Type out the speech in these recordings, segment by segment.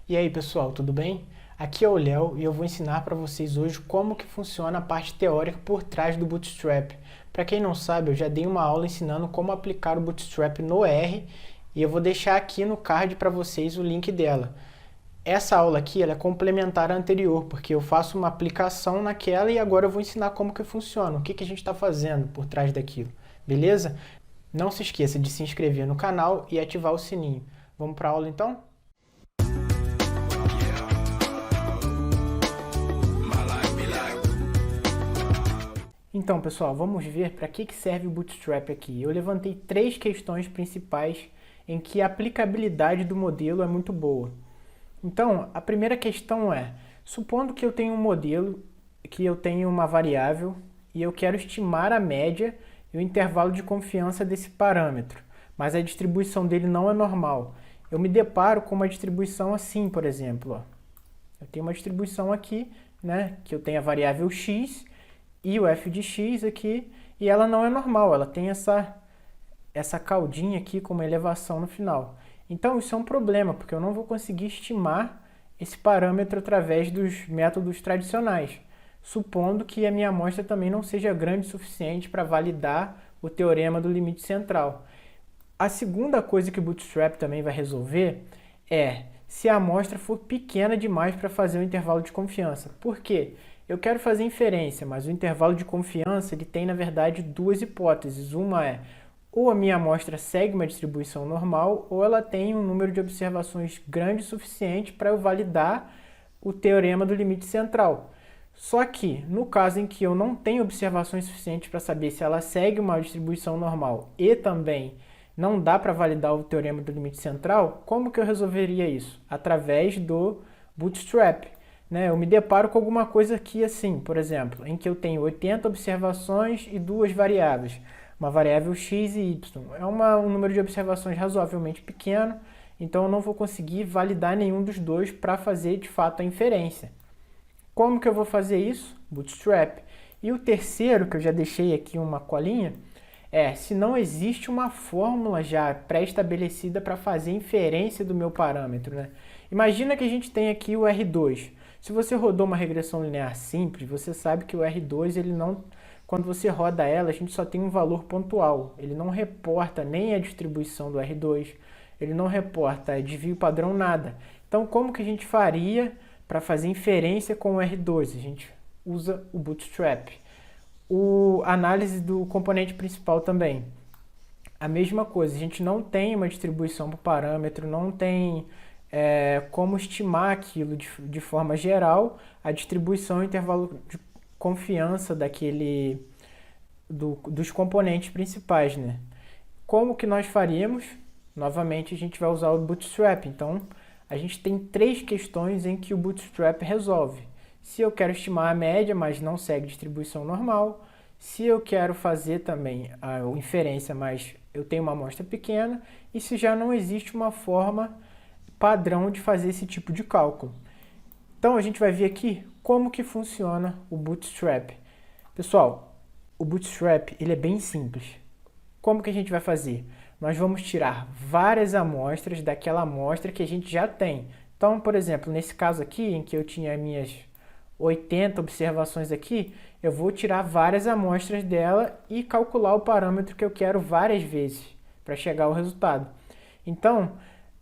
E aí pessoal, tudo bem? Aqui é o Léo e eu vou ensinar para vocês hoje como que funciona a parte teórica por trás do Bootstrap. Para quem não sabe, eu já dei uma aula ensinando como aplicar o Bootstrap no R e eu vou deixar aqui no card para vocês o link dela. Essa aula aqui ela é complementar à anterior, porque eu faço uma aplicação naquela e agora eu vou ensinar como que funciona, o que a gente está fazendo por trás daquilo, beleza? Não se esqueça de se inscrever no canal e ativar o sininho. Vamos para a aula então? Então, pessoal, vamos ver para que serve o Bootstrap aqui. Eu levantei três questões principais em que a aplicabilidade do modelo é muito boa. Então, a primeira questão é, supondo que eu tenho um modelo, que eu tenho uma variável e eu quero estimar a média e o intervalo de confiança desse parâmetro, mas a distribuição dele não é normal. Eu me deparo com uma distribuição assim, por exemplo. Ó. Eu tenho uma distribuição aqui, né, que eu tenho a variável x e o f de x aqui, e ela não é normal, ela tem essa caudinha aqui com uma elevação no final. Então isso é um problema, porque eu não vou conseguir estimar esse parâmetro através dos métodos tradicionais, supondo que a minha amostra também não seja grande o suficiente para validar o teorema do limite central. A segunda coisa que o Bootstrap também vai resolver é se a amostra for pequena demais para fazer o intervalo de confiança. Por quê? Eu quero fazer inferência, mas o intervalo de confiança ele tem, na verdade, duas hipóteses. Uma é, ou a minha amostra segue uma distribuição normal, ou ela tem um número de observações grande o suficiente para eu validar o teorema do limite central. Só que, no caso em que eu não tenho observações suficientes para saber se ela segue uma distribuição normal e também não dá para validar o teorema do limite central, como que eu resolveria isso? Através do Bootstrap. Né? Eu me deparo com alguma coisa aqui assim, por exemplo, em que eu tenho 80 observações e duas variáveis, uma variável x e y. É um número de observações razoavelmente pequeno, então eu não vou conseguir validar nenhum dos dois para fazer de fato a inferência. Como que eu vou fazer isso? Bootstrap. E o terceiro, que eu já deixei aqui uma colinha, é se não existe uma fórmula já pré-estabelecida para fazer inferência do meu parâmetro. Né? Imagina que a gente tem aqui o R2. Se você rodou uma regressão linear simples, você sabe que o R2, ele não, quando você roda ela, a gente só tem um valor pontual. Ele não reporta nem a distribuição do R2, ele não reporta desvio padrão, nada. Então, como que a gente faria para fazer inferência com o R2? A gente usa o Bootstrap. A análise do componente principal também. A mesma coisa, a gente não tem uma distribuição para o parâmetro, não tem como estimar aquilo de forma geral, a distribuição e intervalo de confiança dos componentes principais. Né? Como que nós faríamos? Novamente, a gente vai usar o Bootstrap. Então, a gente tem três questões em que o Bootstrap resolve. Se eu quero estimar a média, mas não segue distribuição normal. Se eu quero fazer também a inferência, mas eu tenho uma amostra pequena. E se já não existe uma forma padrão de fazer esse tipo de cálculo. Então, a gente vai ver aqui como que funciona o Bootstrap. Pessoal, o Bootstrap ele é bem simples. Como que a gente vai fazer? Nós vamos tirar várias amostras daquela amostra que a gente já tem. Então, por exemplo, nesse caso aqui, em que eu tinha minhas 80 observações aqui, eu vou tirar várias amostras dela e calcular o parâmetro que eu quero várias vezes para chegar ao resultado. Então,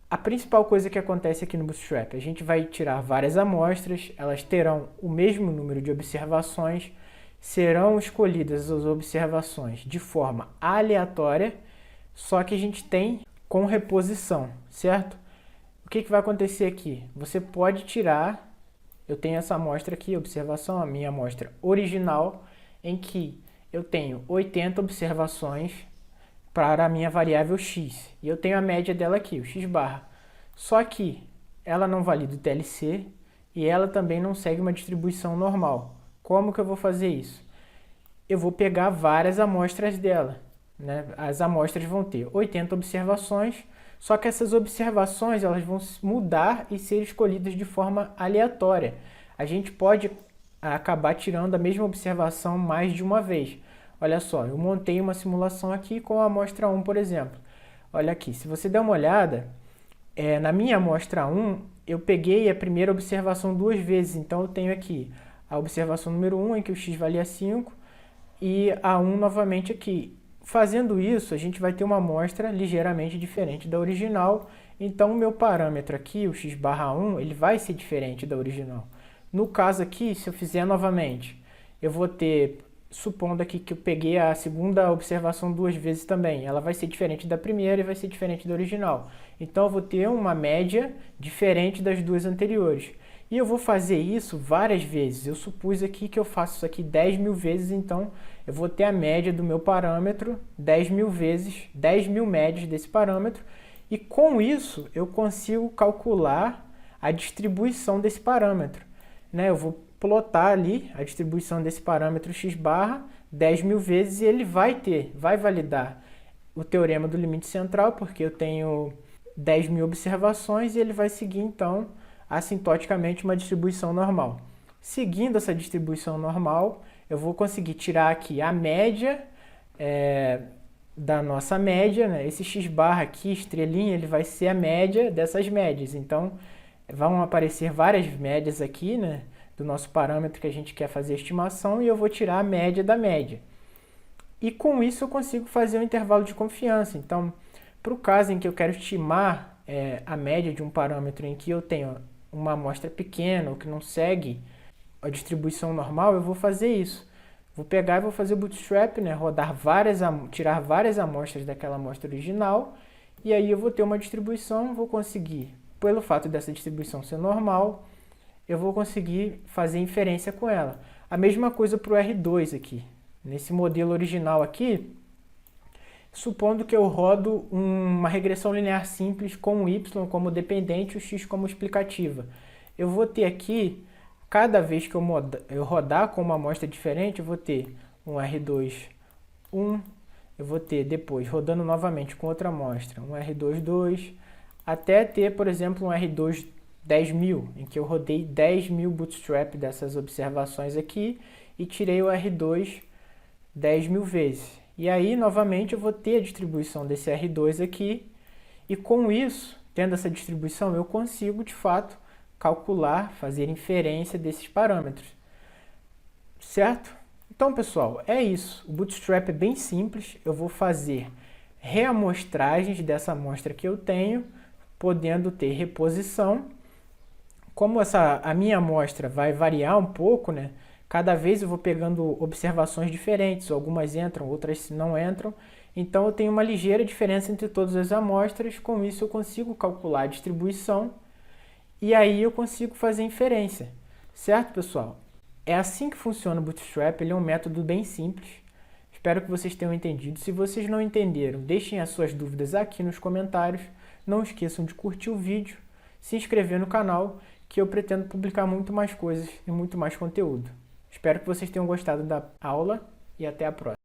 a principal coisa que acontece aqui no Bootstrap, a gente vai tirar várias amostras, elas terão o mesmo número de observações, serão escolhidas as observações de forma aleatória, só que a gente tem com reposição, certo? O que vai acontecer aqui? Você pode tirar, eu tenho essa amostra aqui, observação, a minha amostra original, em que eu tenho 80 observações para a minha variável x. E eu tenho a média dela aqui, o x barra. Só que ela não valida o TLC e ela também não segue uma distribuição normal. Como que eu vou fazer isso? Eu vou pegar várias amostras dela. Né? As amostras vão ter 80 observações, só que essas observações elas vão mudar e ser escolhidas de forma aleatória. A gente pode acabar tirando a mesma observação mais de uma vez. Olha só, eu montei uma simulação aqui com a amostra 1, por exemplo. Olha aqui, se você der uma olhada, na minha amostra 1, eu peguei a primeira observação duas vezes, então eu tenho aqui a observação número 1, em que o x valia 5, e a 1 novamente aqui. Fazendo isso, a gente vai ter uma amostra ligeiramente diferente da original, então o meu parâmetro aqui, o x/1, ele vai ser diferente da original. No caso aqui, se eu fizer novamente, eu vou ter, supondo aqui que eu peguei a segunda observação duas vezes também, ela vai ser diferente da primeira e vai ser diferente da original. Então eu vou ter uma média diferente das duas anteriores. E eu vou fazer isso várias vezes. Eu supus aqui que eu faço isso aqui 10.000 vezes, então eu vou ter a média do meu parâmetro 10.000 vezes, 10.000 médias desse parâmetro, e com isso eu consigo calcular a distribuição desse parâmetro. Né? Eu vou plotar ali a distribuição desse parâmetro x barra 10.000 vezes e ele vai validar o teorema do limite central, porque eu tenho 10.000 observações e ele vai seguir então assintoticamente uma distribuição normal. Seguindo essa distribuição normal, eu vou conseguir tirar aqui a média da nossa média, né? Esse x barra aqui, estrelinha, ele vai ser a média dessas médias. Então, vão aparecer várias médias aqui, né, do nosso parâmetro que a gente quer fazer a estimação, e eu vou tirar a média da média. E com isso eu consigo fazer um intervalo de confiança. Então, para o caso em que eu quero estimar a média de um parâmetro em que eu tenho uma amostra pequena ou que não segue a distribuição normal, eu vou fazer isso. Vou pegar e vou fazer o bootstrap, né, tirar várias amostras daquela amostra original, e aí eu vou ter uma distribuição, vou conseguir, pelo fato dessa distribuição ser normal, eu vou conseguir fazer inferência com ela. A mesma coisa para o R2 aqui. Nesse modelo original aqui, supondo que eu rodo uma regressão linear simples com o y como dependente e o x como explicativa. Eu vou ter aqui, cada vez que eu rodar com uma amostra diferente, eu vou ter um R2, 1, eu vou ter depois, rodando novamente com outra amostra, um R2, 2, até ter, por exemplo, um R2 10.000, em que eu rodei 10.000 bootstrap dessas observações aqui e tirei o R2 10.000 vezes. E aí, novamente, eu vou ter a distribuição desse R2 aqui, e com isso, tendo essa distribuição, eu consigo, de fato, calcular, fazer inferência desses parâmetros. Certo? Então, pessoal, é isso. O Bootstrap é bem simples. Eu vou fazer reamostragens dessa amostra que eu tenho, podendo ter reposição. Como a minha amostra vai variar um pouco, né? Cada vez eu vou pegando observações diferentes, algumas entram, outras não entram. Então eu tenho uma ligeira diferença entre todas as amostras, com isso eu consigo calcular a distribuição e aí eu consigo fazer inferência. Certo, pessoal? É assim que funciona o Bootstrap, ele é um método bem simples. Espero que vocês tenham entendido. Se vocês não entenderam, deixem as suas dúvidas aqui nos comentários. Não esqueçam de curtir o vídeo, se inscrever no canal, que eu pretendo publicar muito mais coisas e muito mais conteúdo. Espero que vocês tenham gostado da aula e até a próxima.